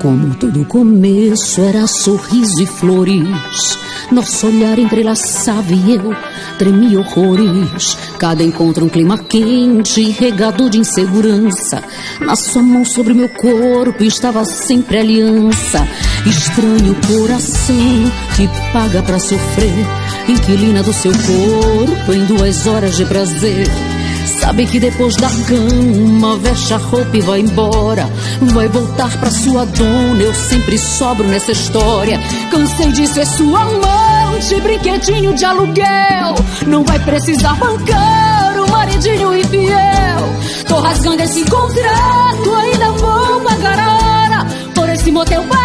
Como todo começo era sorriso e flores, nosso olhar entrelaçava e eu tremia horrores. Cada encontro um clima quente, regado de insegurança. Na sua mão sobre o meu corpo estava sempre aliança. Estranho coração que paga pra sofrer, inquilina do seu corpo em 2 horas de prazer. Sabe que depois da cama veste a roupa e vai embora, vai voltar pra sua dona, eu sempre sobro nessa história. Cansei de ser sua amante, brinquedinho de aluguel. Não vai precisar bancar o maridinho infiel. Tô rasgando esse contrato, ainda vou pagar a hora por esse motel barato.